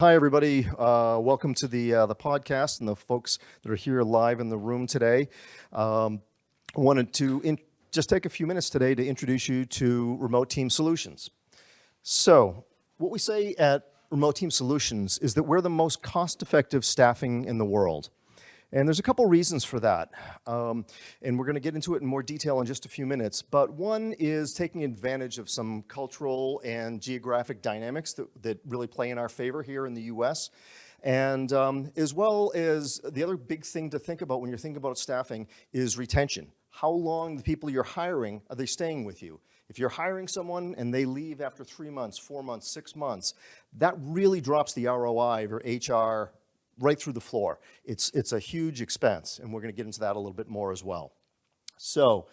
Hi, everybody. Welcome to the podcast and the folks that are here live in the room today. I wanted to just take a few minutes today to introduce you to Remote Team Solutions. So, what we say at Remote Team Solutions is that we're the most cost-effective staffing in the world. And there's a couple reasons for that. And we're going to get into it in more detail in just a few minutes. But one is taking advantage of some cultural and geographic dynamics that really play in our favor here in the US. And as well as the other big thing to think about when you're thinking about staffing is retention. How long the people you're hiring, are they staying with you? If you're hiring someone and they leave after 3 months, 4 months, 6 months, that really drops the ROI of your HR right through the floor. It's a huge expense, and we're going to get into that a little bit more as well. So,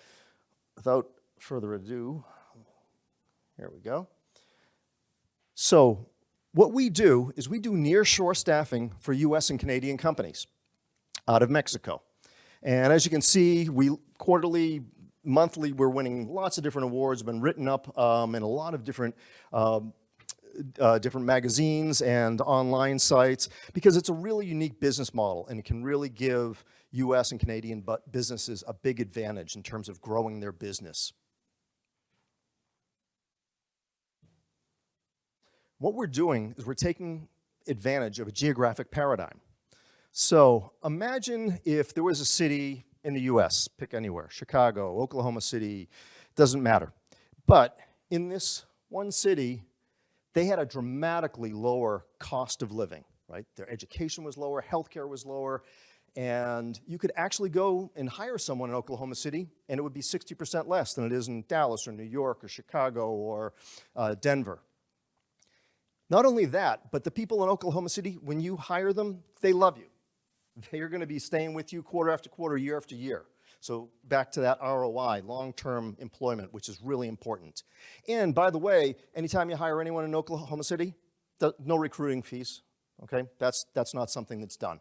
without further ado, here we go. So, what we do is we do nearshore staffing for US and Canadian companies out of Mexico. And as you can see, we quarterly, monthly, we're winning lots of different awards, been written up in a lot of different magazines and online sites because it's a really unique business model and it can really give US and Canadian businesses a big advantage in terms of growing their business. What we're doing is we're taking advantage of a geographic paradigm. So imagine if there was a city in the US, pick anywhere, Chicago, Oklahoma City, doesn't matter. But in this one city, they had a dramatically lower cost of living, right? Their education was lower, healthcare was lower, and you could actually go and hire someone in Oklahoma City, and it would be 60% less than it is in Dallas or New York or Chicago or Denver. Not only that, but the people in Oklahoma City, when you hire them, they love you. They are going to be staying with you quarter after quarter, year after year. So back to that ROI, long-term employment, which is really important. And by the way, anytime you hire anyone in Oklahoma City, no recruiting fees, okay? That's not something that's done.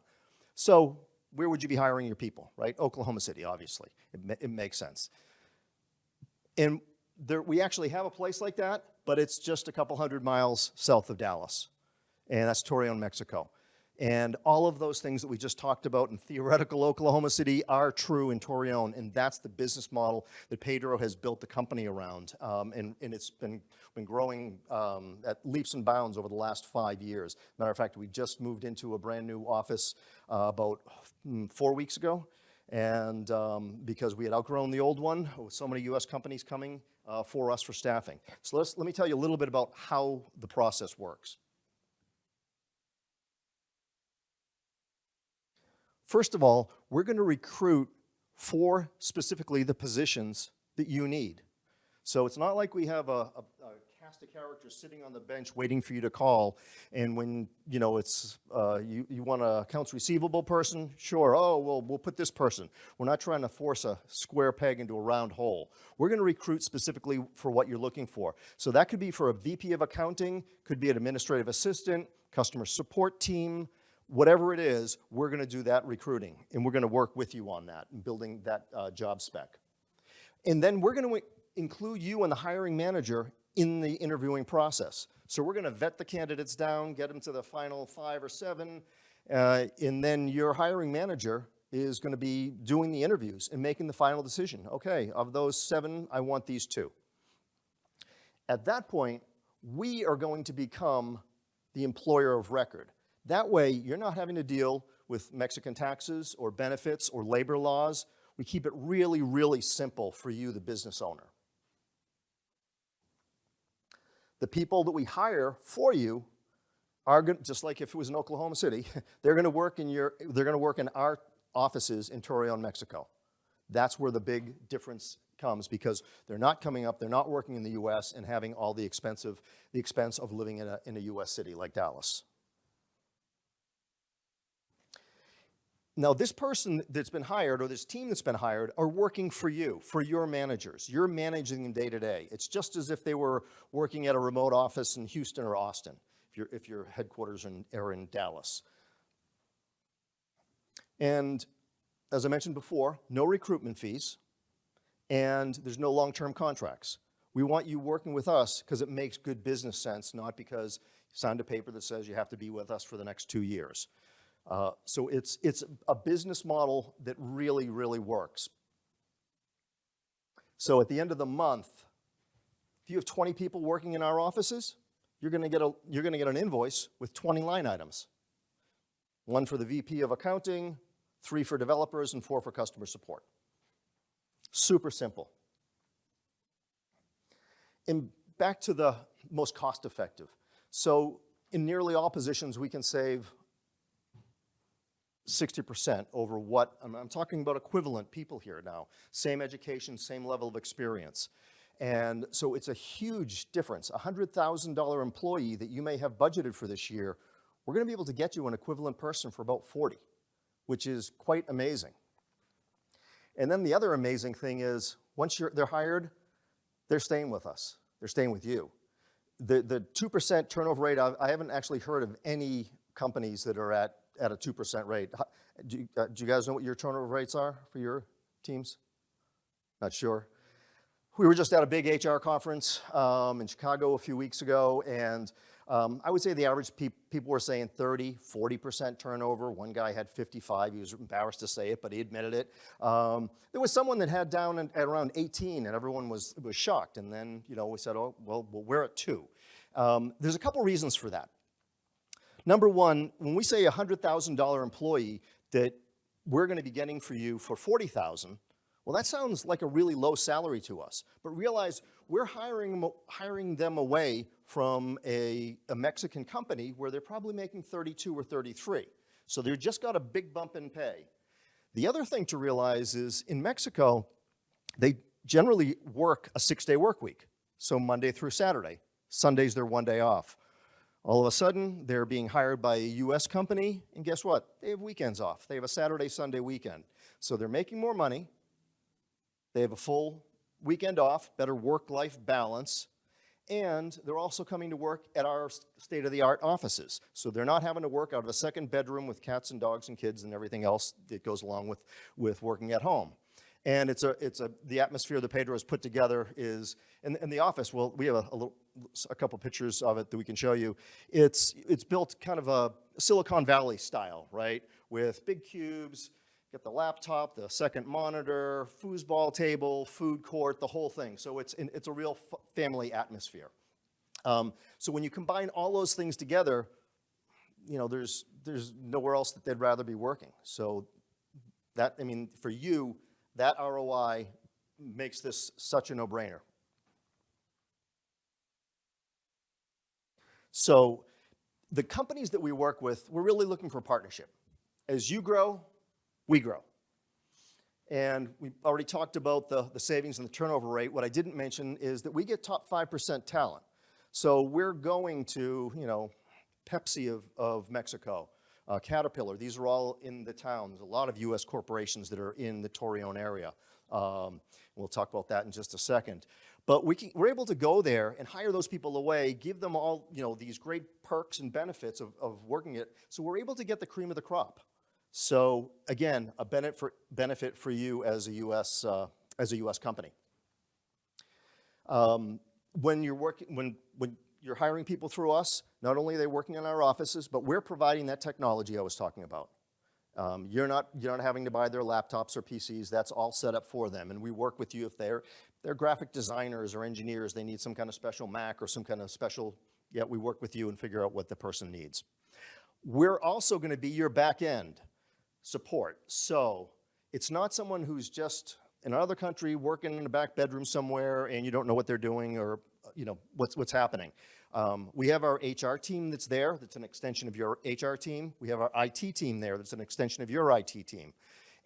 So where would you be hiring your people, right? Oklahoma City, obviously. It makes sense. And we actually have a place like that, but it's just a couple hundred miles south of Dallas. And that's Torreon, Mexico. And all of those things that we just talked about in theoretical Oklahoma City are true in Torreon, and that's the business model that Pedro has built the company around. And it's been growing at leaps and bounds over the last 5 years. Matter of fact, we just moved into a brand new office about 4 weeks ago, and because we had outgrown the old one with so many US companies coming for us for staffing. So let me tell you a little bit about how the process works. First of all, we're going to recruit for specifically the positions that you need. So it's not like we have a cast of characters sitting on the bench waiting for you to call, and when it's you want an accounts receivable person, sure, oh, well, we'll put this person. We're not trying to force a square peg into a round hole. We're going to recruit specifically for what you're looking for. So that could be for a VP of accounting, could be an administrative assistant, customer support team, whatever it is, we're going to do that recruiting, and we're going to work with you on that and building that job spec. And then we're going to include you and the hiring manager in the interviewing process. So we're going to vet the candidates down, get them to the final 5 or 7, and then your hiring manager is going to be doing the interviews and making the final decision. Okay, of those 7, I want these 2. At that point, we are going to become the employer of record. That way, you're not having to deal with Mexican taxes or benefits or labor laws. We keep it really, really simple for you, the business owner. The people that we hire for you are going, just like if it was in Oklahoma City, they're going to work in our offices in Torreon, Mexico. That's where the big difference comes, because they're not coming up, they're not working in the US and having all the expense of living in a US city like Dallas. Now, this person that's been hired or this team that's been hired are working for you, for your managers. You're managing them day to day. It's just as if they were working at a remote office in Houston or Austin, if your headquarters are in Dallas. And as I mentioned before, no recruitment fees, and there's no long-term contracts. We want you working with us because it makes good business sense, not because you signed a paper that says you have to be with us for the next 2 years. So it's a business model that really, really works. So at the end of the month, if you have 20 people working in our offices, you're going to get an invoice with 20 line items. 1 for the VP of accounting, 3 for developers, and 4 for customer support. Super simple. And back to the most cost effective. So in nearly all positions, we can save 60% over what, I'm talking about equivalent people here now. Same education, same level of experience. And so it's a huge difference. A $100,000 employee that you may have budgeted for this year, we're going to be able to get you an equivalent person for about 40, which is quite amazing. And then the other amazing thing is, once they're hired, they're staying with us. They're staying with you. The 2% turnover rate, I haven't actually heard of any companies that are at a 2% rate. Do you guys know what your turnover rates are for your teams? Not sure. We were just at a big HR conference in Chicago a few weeks ago, and I would say the average people were saying 30, 40% turnover. One guy had 55. He was embarrassed to say it, but he admitted it. There was someone that had down at around 18, and everyone was shocked. And then, we said, oh, well, we're at 2. There's a couple reasons for that. Number one, when we say a $100,000 employee that we're going to be getting for you for $40,000, well, that sounds like a really low salary to us. But realize we're hiring them away from a Mexican company where they're probably making 32 or 33. So they've just got a big bump in pay. The other thing to realize is in Mexico, they generally work a 6-day work week. So Monday through Saturday. Sundays, they're 1 day off. All of a sudden, they're being hired by a US company, and guess what? They have weekends off. They have a Saturday, Sunday weekend. So they're making more money. They have a full weekend off, better work-life balance, and they're also coming to work at our state-of-the-art offices. So they're not having to work out of a second bedroom with cats and dogs and kids and everything else that goes along with working at home. And the atmosphere that Pedro has put together is, in the office, well, we have a couple pictures of it that we can show you. It's built kind of a Silicon Valley style, right? With big cubes, got the laptop, the second monitor, foosball table, food court, the whole thing. So it's a real family atmosphere. So when you combine all those things together, there's nowhere else that they'd rather be working. So for you, that ROI makes this such a no-brainer. So the companies that we work with, we're really looking for partnership. As you grow, we grow. And we already talked about the savings and the turnover rate. What I didn't mention is that we get top 5% talent. So we're going to, Pepsi of Mexico, Caterpillar. These are all in the town. There's a lot of U.S. corporations that are in the Torreon area. We'll talk about that in just a second. But we're able to go there and hire those people away, give them all these great perks and benefits of working it. So we're able to get the cream of the crop. So again, a benefit for you as a U.S. Company. When you're hiring people through us, not only are they working in our offices, but we're providing that technology I was talking about. You're not having to buy their laptops or PCs. That's all set up for them. And we work with you if they're graphic designers or engineers. They need some kind of special Mac or some kind of special, we work with you and figure out what the person needs. We're also going to be your back end support. So it's not someone who's just in another country working in a back bedroom somewhere and you don't know what they're doing or what's happening. We have our HR team that's there, that's an extension of your HR team. We have our IT team there that's an extension of your IT team.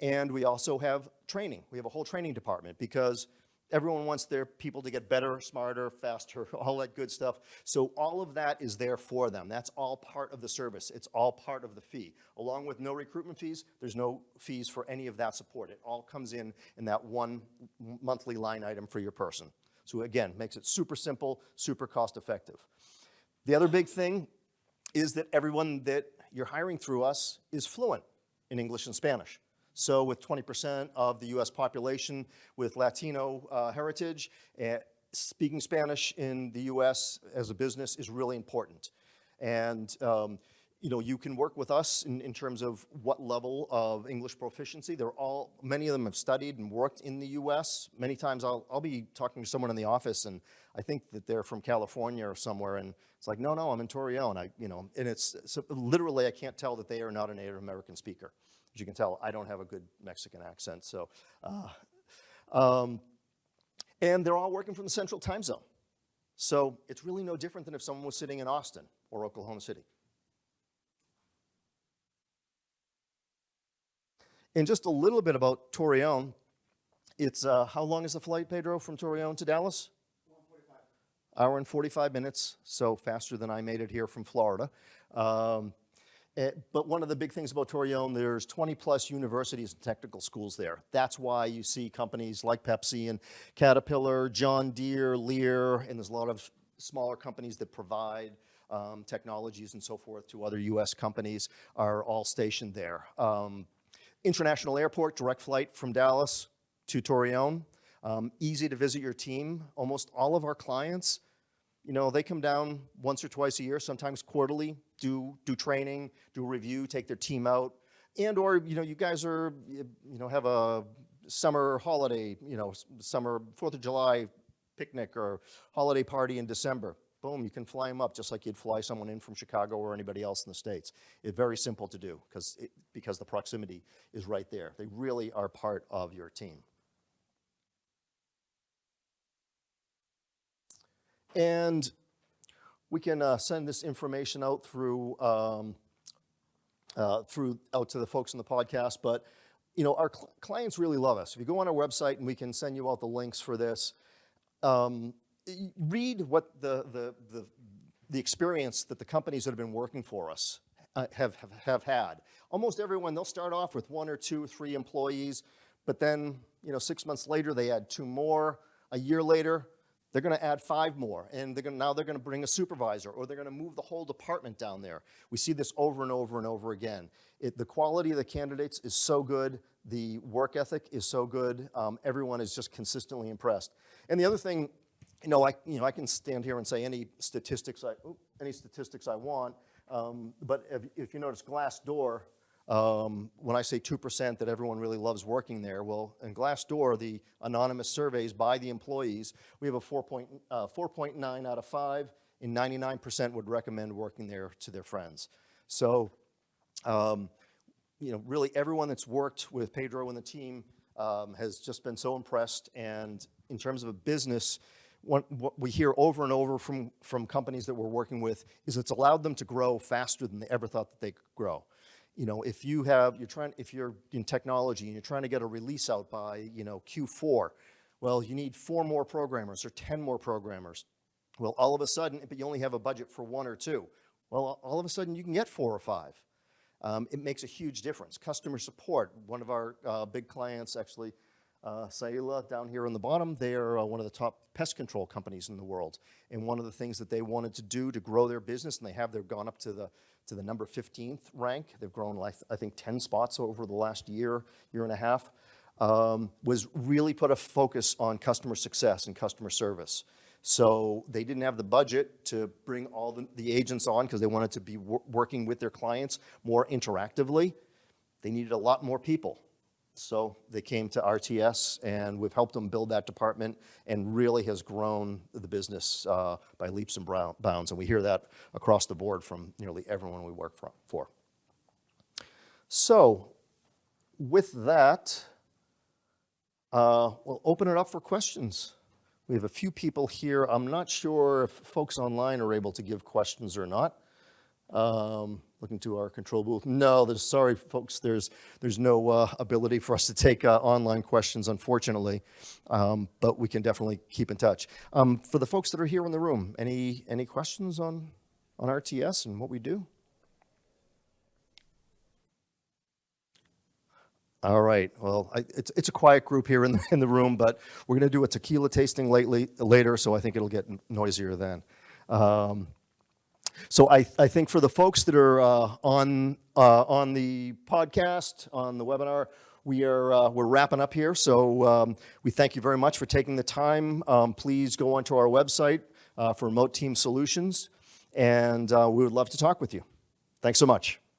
And we also have training. We have a whole training department because everyone wants their people to get better, smarter, faster, all that good stuff. So all of that is there for them. That's all part of the service. It's all part of the fee. Along with no recruitment fees, there's no fees for any of that support. It all comes in that one monthly line item for your person. So again, makes it super simple, super cost effective. The other big thing is that everyone that you're hiring through us is fluent in English and Spanish. So with 20% of the US population with Latino heritage, speaking Spanish in the US as a business is really important. And you can work with us in terms of what level of English proficiency. Many of them have studied and worked in the US. Many times I'll be talking to someone in the office and I think that they're from California or somewhere, and it's like, no, I'm in Torreon. And it's so literally I can't tell that they are not a Native American speaker. As you can tell, I don't have a good Mexican accent. So, and they're all working from the Central Time Zone. So it's really no different than if someone was sitting in Austin or Oklahoma City. And just a little bit about Torreon. It's, how long is the flight, Pedro, from Torreon to Dallas? 1:45. Hour and 45 minutes, so faster than I made it here from Florida. But one of the big things about Torreon, there's 20 plus universities and technical schools there. That's why you see companies like Pepsi and Caterpillar, John Deere, Lear, and there's a lot of smaller companies that provide technologies and so forth to other US companies are all stationed there. International airport, direct flight from Dallas to Torreon. Easy to visit your team. Almost all of our clients, they come down once or twice a year, sometimes quarterly, do training, do a review, take their team out, or you guys are have a summer holiday, summer 4th of July picnic or holiday party in December. Boom, you can fly them up just like you'd fly someone in from Chicago or anybody else in the States. It's very simple to do because the proximity is right there. They really are part of your team. And we can send this information out through out to the folks in the podcast. But our clients really love us. If you go on our website, and we can send you out the links for this, read what the experience that the companies that have been working for us have had. Almost everyone, they'll start off with 1 or 2 or 3 employees, but then 6 months later they add 2 more. A year later, they're going to add 5 more, and now they're going to bring a supervisor, or they're going to move the whole department down there. We see this over and over and over again. The quality of the candidates is so good. The work ethic is so good. Everyone is just consistently impressed. And the other thing, I can stand here and say any statistics I want, but if you notice Glassdoor, when I say 2% that everyone really loves working there, well, in Glassdoor, the anonymous surveys by the employees, we have a 4.9 out of 5, and 99% would recommend working there to their friends. So, really everyone that's worked with Pedro and the team has just been so impressed. And in terms of a business, what we hear over and over from companies that we're working with is it's allowed them to grow faster than they ever thought that they could grow. If you're in technology and you're trying to get a release out by, Q4, well, you need 4 more programmers or 10 more programmers. Well, all of a sudden, but you only have a budget for 1 or 2. Well, all of a sudden you can get 4 or 5. It makes a huge difference. Customer support, one of our big clients actually, Saila down here on the bottom, they are one of the top pest control companies in the world. And one of the things that they wanted to do to grow their business, and they've gone up to the number 15th rank. They've grown, I think, 10 spots over the last year and a half, was really put a focus on customer success and customer service. So they didn't have the budget to bring all the agents on because they wanted to be working with their clients more interactively. They needed a lot more people. So they came to RTS, and we've helped them build that department, and really has grown the business by leaps and bounds. And we hear that across the board from nearly everyone we work for. So with that, we'll open it up for questions. We have a few people here. I'm not sure if folks online are able to give questions or not. Looking to our control booth. No, sorry, folks, there's no ability for us to take online questions, unfortunately, but we can definitely keep in touch. For the folks that are here in the room, any questions on RTS and what we do? All right. Well, it's a quiet group here in the room, but we're going to do a tequila tasting later, so I think it'll get noisier then. So I think for the folks that are on the podcast, on the webinar, we're wrapping up here, so we thank you very much for taking the time. Please go onto our website for Remote Team Solutions, and we would love to talk with you. Thanks so much.